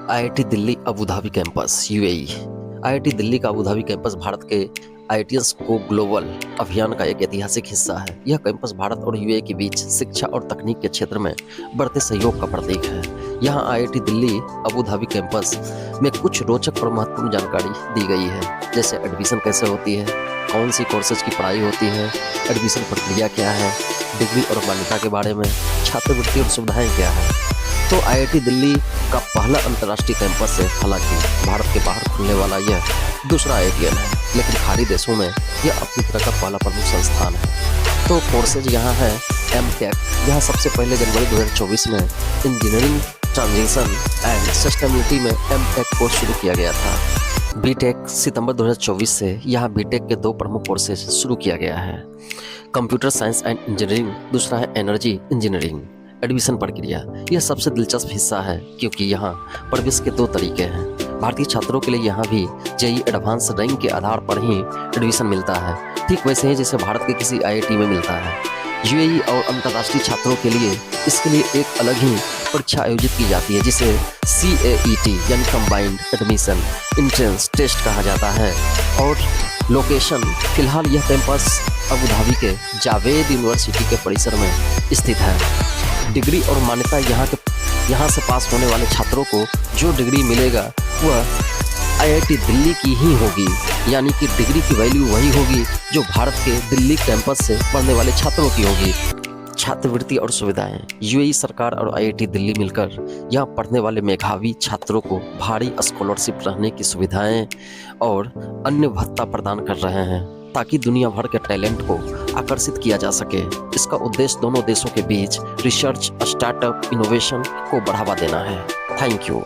IIT Delhi Abu Dhabi campus UAE. IIT Delhi का Abu Dhabi campus Bharat के IITians को global अभियान का एक ऐतिहासिक हिस्सा है। यह कैंपस भारत और यूएई के बीच शिक्षा और तकनीक के क्षेत्र में बढ़ते सहयोग का प्रतीक है। यहाँ IIT Delhi Abu Dhabi campus में कुछ रोचक और महत्वपूर्ण जानकारी दी गई है, जैसे एडमिशन कैसे होती है, कौन सी कोर्सेज की पढ़ाई होती है, एडमिशन प्रक्रिया क्या है, डिग्री और मान्यता के बारे में, छात्रवृत्ति और सुविधाएं क्या है। तो आईआईटी दिल्ली का पहला अंतर्राष्ट्रीय कैंपस है। हालांकि भारत के बाहर खुलने वाला यह दूसरा आईआईटीएन है, लेकिन खाड़ी देशों में यह अपनी तरह का पहला प्रमुख संस्थान है। तो कोर्सेज यहाँ है एमटेक। यहाँ सबसे पहले जनवरी 2024 में इंजीनियरिंग ट्रांजिशन एंड सस्टेनेबिलिटी में एमटेक कोर्स शुरू किया गया था। बीटेक सितंबर 2024 से यहाँ बीटेक के 2 प्रमुख कोर्सेज शुरू किया गया है, कंप्यूटर साइंस एंड इंजीनियरिंग, दूसरा है एनर्जी इंजीनियरिंग। एडमिशन प्रक्रिया यह सबसे दिलचस्प हिस्सा है, क्योंकि यहाँ प्रवेश के 2 तरीके हैं। भारतीय छात्रों के लिए यहाँ भी जेईई एडवांस रैंक के आधार पर ही एडमिशन मिलता है, ठीक वैसे ही जैसे भारत के किसी आईआईटी में मिलता है। यूएई और अंतर्राष्ट्रीय छात्रों के लिए इसके लिए एक अलग ही परीक्षा आयोजित की जाती है, जिसे CAET यानी कंबाइंड एडमिशन एंट्रेंस टेस्ट कहा जाता है। और लोकेशन, फिलहाल यह कैंपस अबू धाबी के जावेद यूनिवर्सिटी के परिसर में स्थित है। डिग्री और मान्यता यहाँ से पास होने वाले छात्रों को जो डिग्री मिलेगा वह आईआईटी दिल्ली की ही होगी, यानी कि डिग्री की वैल्यू वही होगी जो भारत के दिल्ली कैंपस से पढ़ने वाले छात्रों की होगी। छात्रवृत्ति और सुविधाएं, यूएई सरकार और आईआईटी दिल्ली मिलकर यहाँ पढ़ने वाले मेधावी छात्रों को भारी स्कॉलरशिप, रहने की सुविधाएं और अन्य भत्ता प्रदान कर रहे हैं, ताकि दुनिया भर के टैलेंट को आकर्षित किया जा सके। इसका उद्देश्य दोनों देशों के बीच रिसर्च, स्टार्टअप, इनोवेशन को बढ़ावा देना है। Thank you.